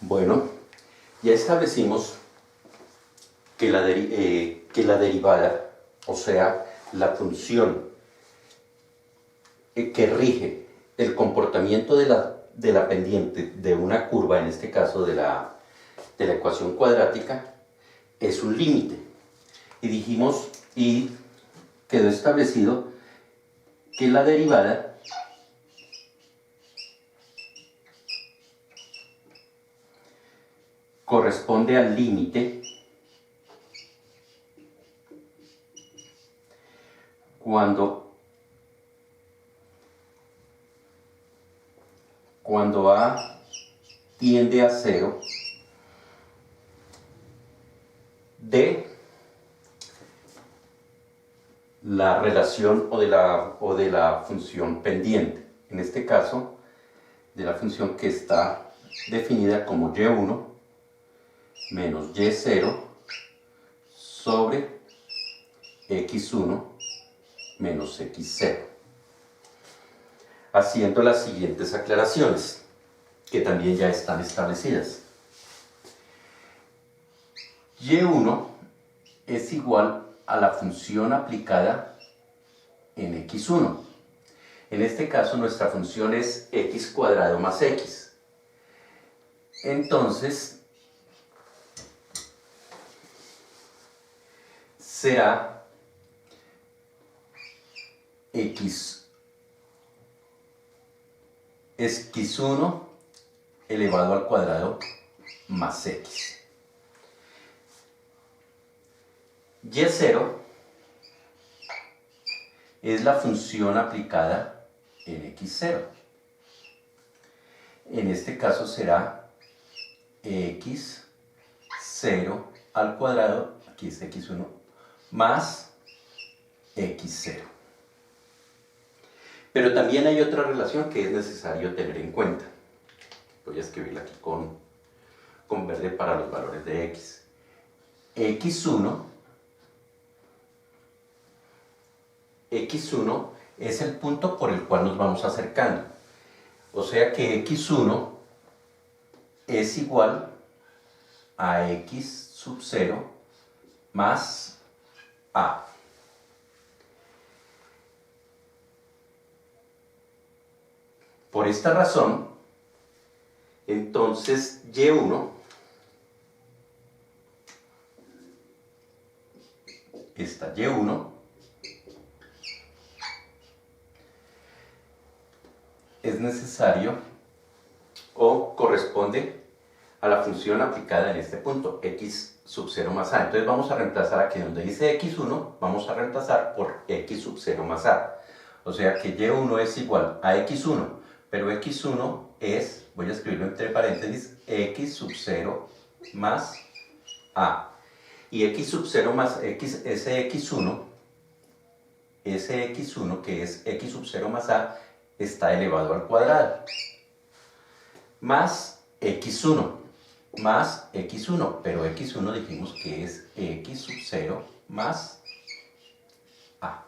Bueno, ya establecimos que la derivada, o sea, la función que rige el comportamiento de la pendiente de una curva, en este caso de la ecuación cuadrática, es un límite. Y dijimos, y quedó establecido que la derivada corresponde al límite cuando a tiende a 0 de la relación o de la función pendiente. En este caso, de la función que está definida como y1 menos y0 sobre x1 menos x0. Haciendo las siguientes aclaraciones, que también ya están establecidas. Y1 es igual a la función aplicada en x1. En este caso nuestra función es x cuadrado más x. Entonces, será x1 elevado al cuadrado más x. Y0 es la función aplicada en x0. En este caso será x0 al cuadrado, aquí es x1, más x0. Pero también hay otra relación que es necesario tener en cuenta. Voy a escribirla aquí con verde para los valores de x. x1 es el punto por el cual nos vamos acercando. O sea que x1 es igual a x sub 0 más a. Por esta razón, entonces y1 es necesario o corresponde a la función aplicada en este punto, x sub 0 más a. Entonces vamos a reemplazar aquí donde dice x1, vamos a reemplazar por x sub 0 más a. O sea que y1 es igual a x1, pero x1 es, voy a escribirlo entre paréntesis, x sub 0 más a. Y x sub 0 más x, ese x1 que es x sub 0 más a, está elevado al cuadrado. Más x1, pero x1 dijimos que es x sub 0 más a.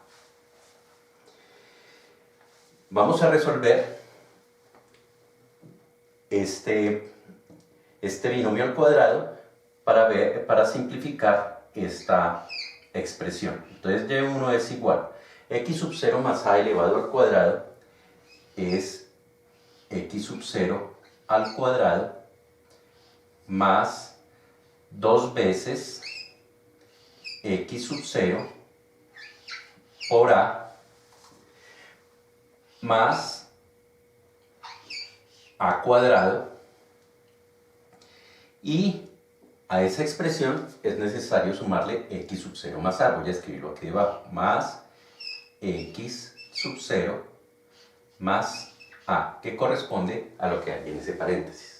Vamos a resolver este binomio al cuadrado para simplificar esta expresión. Entonces y1 es igual a x sub 0 más a elevado al cuadrado es x sub 0 al cuadrado más 2 veces x sub 0 por a más a cuadrado, y a esa expresión es necesario sumarle x sub 0 más a. Voy a escribirlo aquí debajo, más x sub 0 más a, que corresponde a lo que hay en ese paréntesis.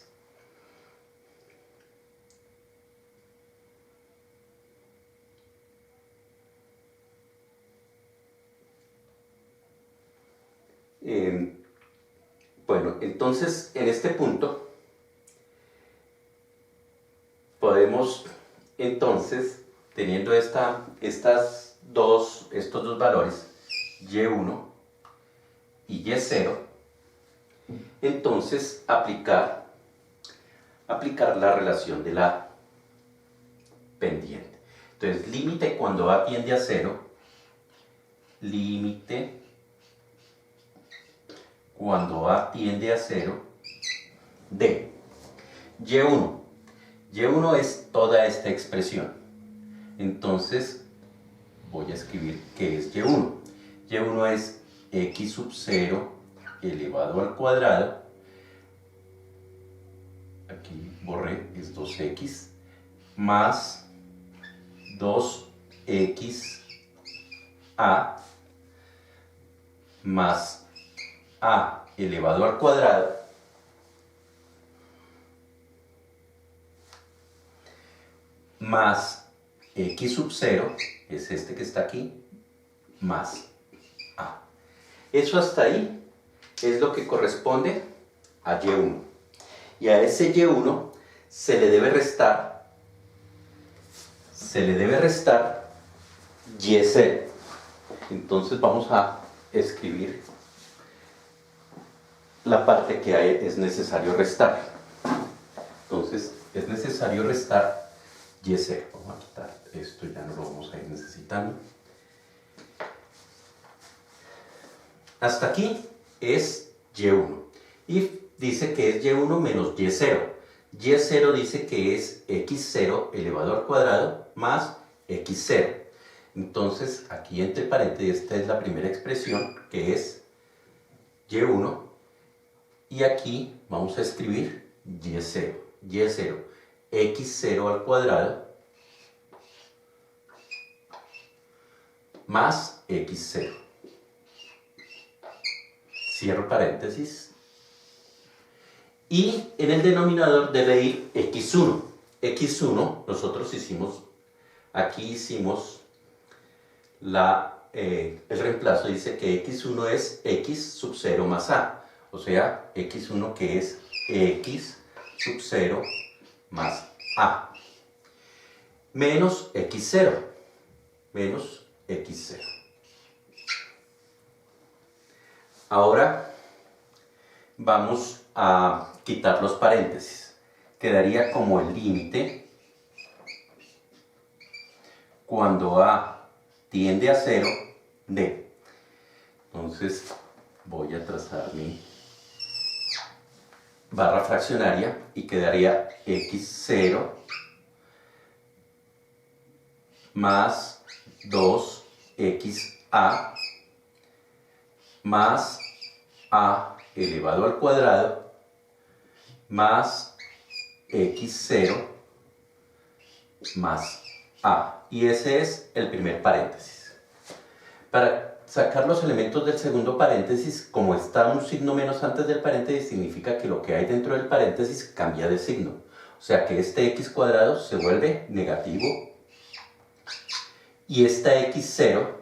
Bueno, entonces en este punto podemos, entonces, teniendo estos dos valores, y1 y y0, entonces aplicar aplicar la relación de la pendiente. Entonces, límite cuando A tiende a 0, límite cuando A tiende a 0 de Y1. Y1 es toda esta expresión. Entonces, voy a escribir qué es Y1. Y1 es x sub 0 elevado al cuadrado, aquí borré, es 2x, más 2x a más a elevado al cuadrado más x sub 0, es este que está aquí, más a. Eso hasta ahí es lo que corresponde a Y1. Y a ese Y1 se le debe restar Y0. Entonces vamos a escribir la parte que es necesario restar. Entonces es necesario restar Y0. Vamos a quitar esto, ya no lo vamos a ir necesitando. Hasta aquí es Y1. Y dice que es Y1 menos Y0. Y0 dice que es x0 elevado al cuadrado más x0. Entonces, aquí entre paréntesis, esta es la primera expresión, que es Y1. Y aquí vamos a escribir Y0. Y0, x0 al cuadrado más x0. Cierro paréntesis. Y en el denominador debe ir x1. x1, nosotros hicimos el reemplazo, dice que x1 es x sub 0 más a. O sea, x1 que es x sub 0 más a. Menos x0. Menos x0. Ahora vamos a quitar los paréntesis. Quedaría como el límite cuando A tiende a 0 de. Entonces voy a trazar mi barra fraccionaria y quedaría x0 más 2xa más a elevado al cuadrado más x0 más a. Y ese es el primer paréntesis. Para sacar los elementos del segundo paréntesis, como está un signo menos antes del paréntesis, significa que lo que hay dentro del paréntesis cambia de signo. O sea que este x cuadrado se vuelve negativo y esta x0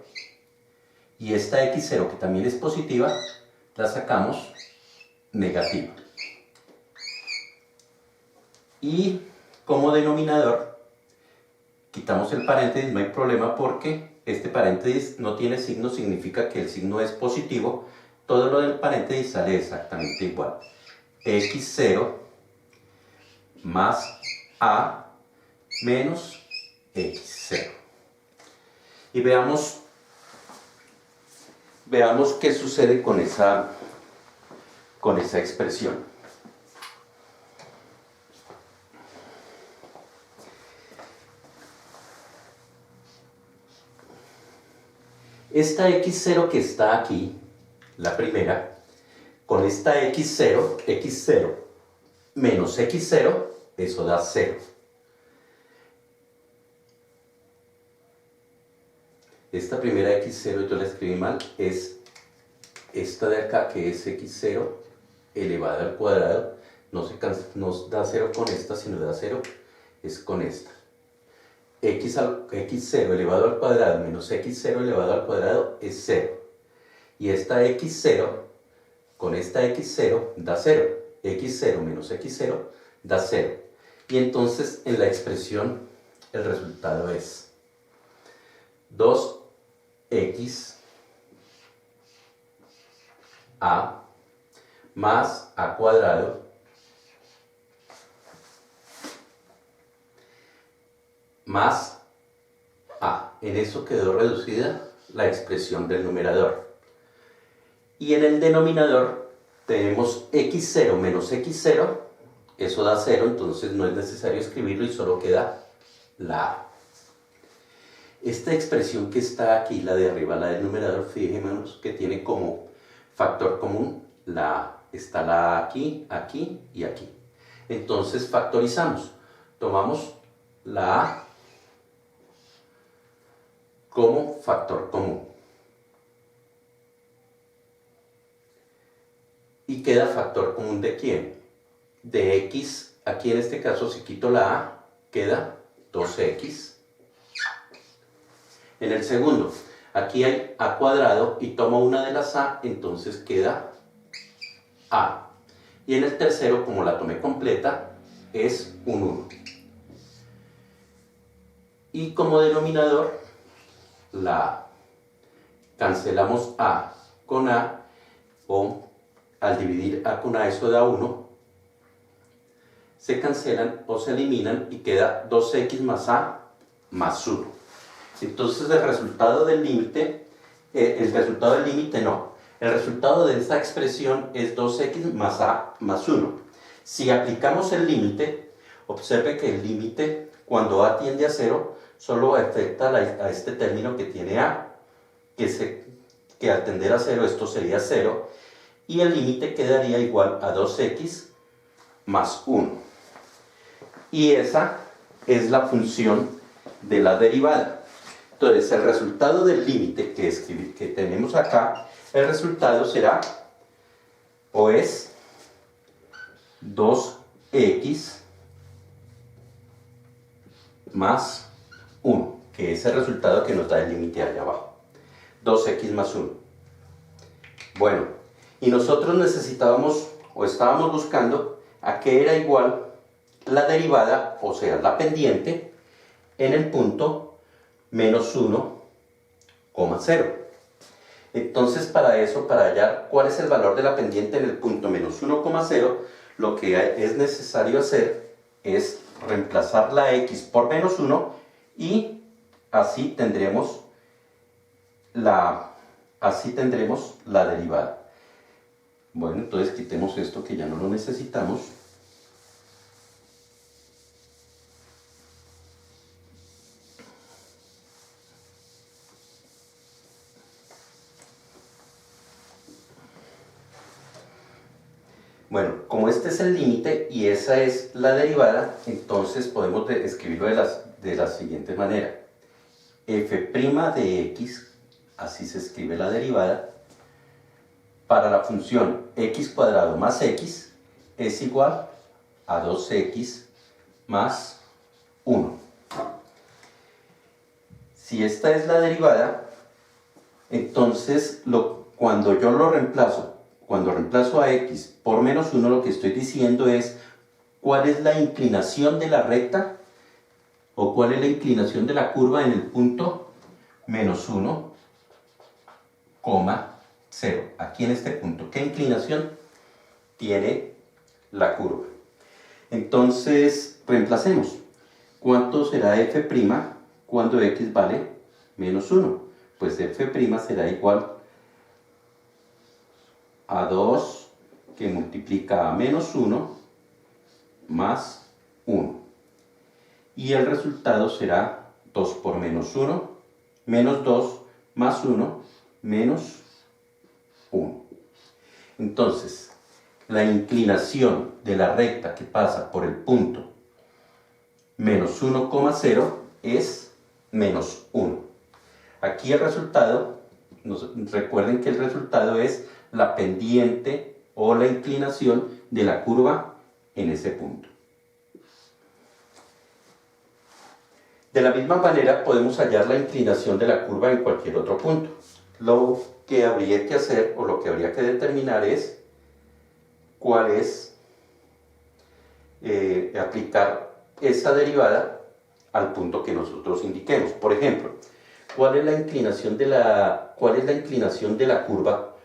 que también es positiva, la sacamos negativa. Y como denominador quitamos el paréntesis, no hay problema porque este paréntesis no tiene signo, significa que el signo es positivo. Todo lo del paréntesis sale exactamente igual. x0 más a menos x0. Y veamos qué sucede con esa expresión. Esta x0 que está aquí, la primera, con esta x0 menos x0, eso da 0. Esta primera x0 yo la escribí mal, es esta de acá que es x0 elevada al cuadrado, no da 0 con esta, sino da 0 es con esta. x0 elevado al cuadrado menos x0 elevado al cuadrado es 0. Y esta x0 con esta x0 da 0. x0 menos x0 da 0. Y entonces en la expresión el resultado es 2x a más a cuadrado más a. En eso quedó reducida la expresión del numerador. Y en el denominador tenemos x0 menos x0, eso da 0, entonces no es necesario escribirlo y solo queda la a. Esta expresión que está aquí, la de arriba, la del numerador, fijémonos que tiene como factor común la a. Está la a aquí, aquí y aquí. Entonces factorizamos. Tomamos la a como factor común. ¿Y queda factor común de quién? De x. Aquí en este caso, si quito la a, queda 2x. En el segundo, aquí hay a cuadrado y tomo una de las a, entonces queda a. Y en el tercero, como la tomé completa, es un 1. Y como denominador, la a. Cancelamos a con a, o al dividir a con a, eso da 1. Se cancelan o se eliminan y queda 2x más a más 1. Entonces el resultado del límite, el resultado de esta expresión es 2x más a más 1. Si aplicamos el límite, observe que el límite, cuando a tiende a 0, solo afecta a este término que tiene a, que al tender a 0 esto sería 0, y el límite quedaría igual a 2x más 1. Y esa es la función de la derivada. Entonces, el resultado del límite que tenemos acá, el resultado será, o es 2x más 1, que es el resultado que nos da el límite allá abajo. 2x más 1. Bueno, y nosotros necesitábamos, o estábamos buscando, a qué era igual la derivada, o sea, la pendiente, en el punto menos 1,0. Entonces, para eso, para hallar cuál es el valor de la pendiente en el punto menos 1,0, lo que es necesario hacer es reemplazar la x por menos 1 y así tendremos la derivada. Bueno, entonces quitemos esto que ya no lo necesitamos. Bueno, como este es el límite y esa es la derivada, entonces podemos escribirlo de la siguiente manera. F' de x, así se escribe la derivada, para la función x cuadrado más x es igual a 2x más 1. Si esta es la derivada, entonces cuando reemplazo a x por menos 1, lo que estoy diciendo es cuál es la inclinación de la recta o cuál es la inclinación de la curva en el punto menos 1,0. Aquí en este punto, ¿qué inclinación tiene la curva? Entonces, reemplacemos. ¿Cuánto será f' cuando x vale menos 1? Pues f' será igual a 2 que multiplica a menos 1 más 1. Y el resultado será 2 por menos 1, menos 2, más 1, menos 1. Entonces, la inclinación de la recta que pasa por el punto menos 1,0 es menos 1. Aquí el resultado, recuerden que el resultado es la pendiente o la inclinación de la curva en ese punto. De la misma manera podemos hallar la inclinación de la curva en cualquier otro punto. Lo que habría que hacer o lo que habría que determinar es cuál es aplicar esa derivada al punto que nosotros indiquemos. Por ejemplo, ¿cuál es la inclinación de la curva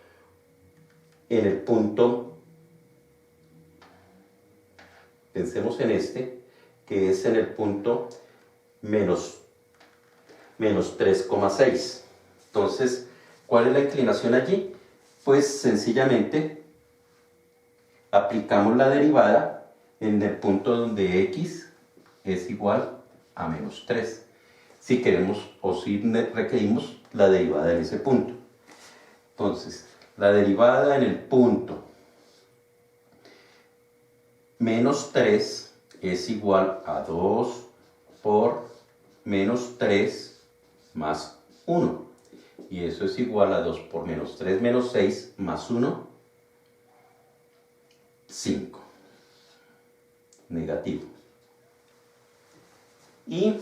en el punto? Pensemos en este, que es en el punto menos 3,6. Entonces, ¿cuál es la inclinación allí? Pues sencillamente aplicamos la derivada en el punto donde x es igual a menos 3. Si queremos o si requerimos la derivada en ese punto. Entonces, la derivada en el punto menos 3 es igual a 2 por menos 3 más 1. Y eso es igual a 2 por menos 3 menos 6 más 1, 5. Negativo. Y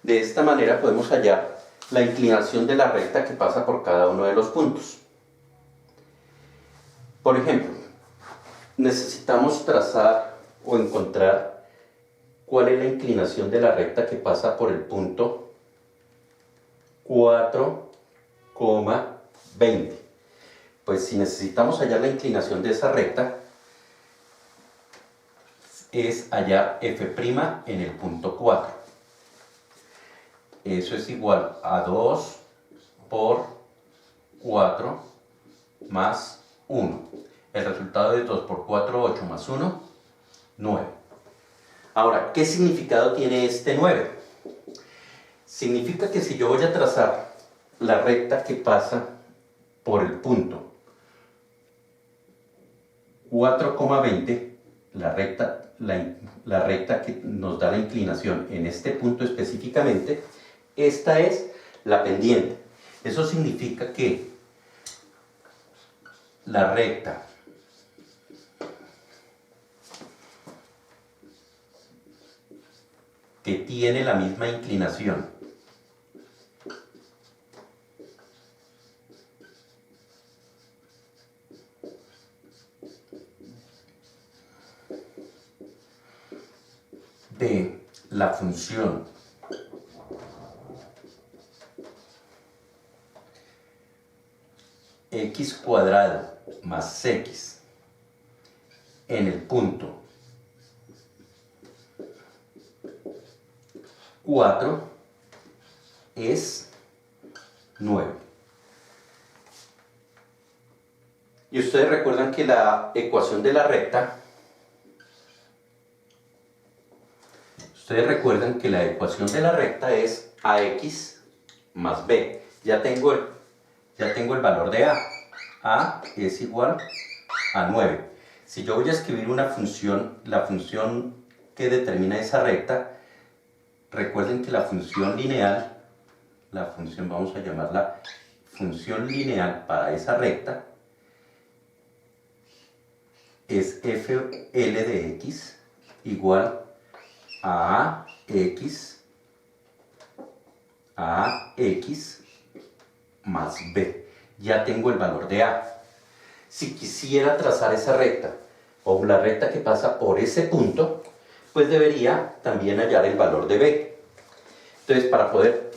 de esta manera podemos hallar la inclinación de la recta que pasa por cada uno de los puntos. Por ejemplo, necesitamos trazar o encontrar cuál es la inclinación de la recta que pasa por el punto 4,20. Pues si necesitamos hallar la inclinación de esa recta, es hallar f' en el punto 4. Eso es igual a 2 por 4 más 1. El resultado de 2 por 4, 8 más 1, 9. Ahora, ¿qué significado tiene este 9? Significa que si yo voy a trazar la recta que pasa por el punto 4,20, la recta que nos da la inclinación en este punto específicamente, esta es la pendiente. Eso significa que la recta que tiene la misma inclinación de la función x cuadrado más x en el punto 4 es 9. Y ustedes recuerdan que la ecuación de la recta, es ax más b. Ya tengo el valor de a. A es igual a 9. Si yo voy a escribir una función, la función que determina esa recta, recuerden que la función lineal, vamos a llamarla función lineal para esa recta, es fl de x igual a x más b. Ya tengo el valor de a. Si quisiera trazar esa recta, o la recta que pasa por ese punto, pues debería también hallar el valor de b. Entonces, para poder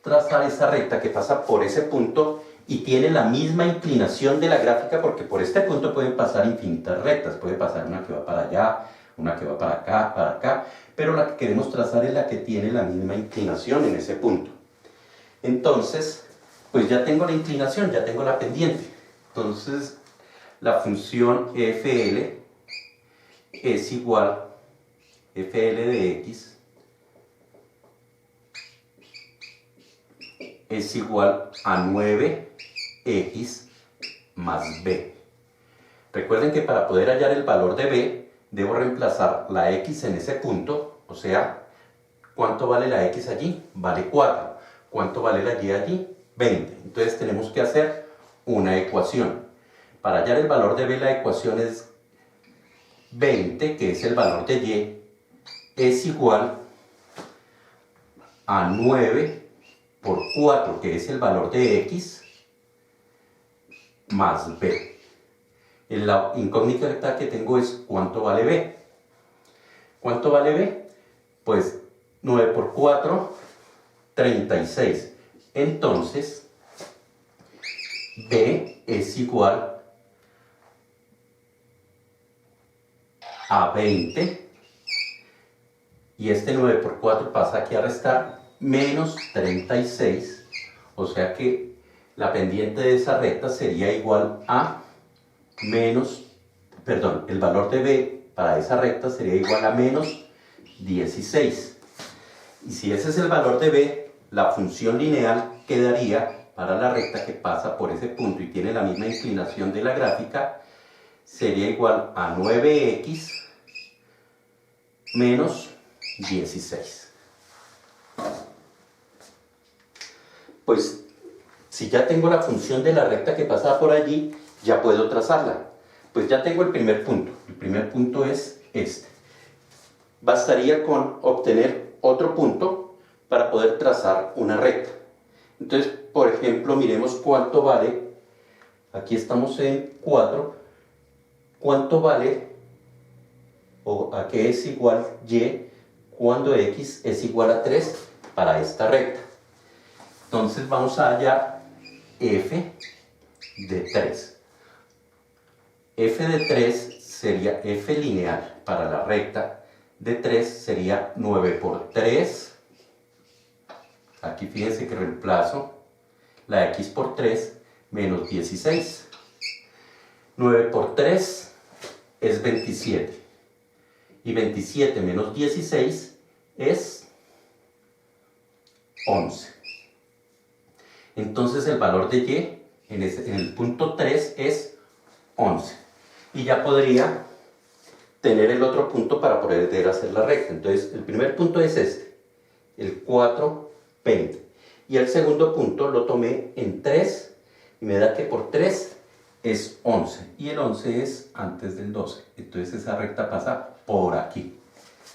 trazar esa recta que pasa por ese punto y tiene la misma inclinación de la gráfica, porque por este punto pueden pasar infinitas rectas, puede pasar una que va para allá, una que va para acá, pero la que queremos trazar es la que tiene la misma inclinación en ese punto. Entonces, pues ya tengo la inclinación, ya tengo la pendiente. Entonces, la función fl es igual, fl de x es igual a 9x más b. Recuerden que para poder hallar el valor de b, debo reemplazar la x en ese punto, o sea, ¿cuánto vale la x allí? Vale 4. ¿Cuánto vale la y allí? 20. Entonces tenemos que hacer una ecuación. Para hallar el valor de b, la ecuación es 20, que es el valor de y, es igual a 9 por 4, que es el valor de x, más b. La incógnita que tengo es ¿cuánto vale b? ¿Cuánto vale b? Pues 9 por 4, 36. Entonces, b es igual a 20 y este 9 por 4 pasa aquí a restar, menos 36, o sea que la pendiente de esa recta sería igual a el valor de b para esa recta sería igual a menos 16. Y si ese es el valor de b, la función lineal quedaría para la recta que pasa por ese punto y tiene la misma inclinación de la gráfica, sería igual a 9x menos 16. Pues si ya tengo la función de la recta que pasa por allí, ya puedo trazarla. Pues ya tengo el primer punto. El primer punto es este. Bastaría con obtener otro punto para poder trazar una recta. Entonces, por ejemplo, miremos cuánto vale. Aquí estamos en 4. ¿Cuánto vale o a qué es igual y cuando x es igual a 3 para esta recta? Entonces vamos a hallar f de 3. F de 3 sería f lineal para la recta de 3 sería 9 por 3. Aquí fíjense que reemplazo la x por 3 menos 16. 9 por 3 es 27. Y 27 menos 16 es 11. Entonces el valor de y en el punto 3 es 11. Y ya podría tener el otro punto para poder hacer la recta. Entonces el primer punto es este, el 4, 20. Y el segundo punto lo tomé en 3 y me da que por 3 es 11. Y el 11 es antes del 12. Entonces esa recta pasa por aquí.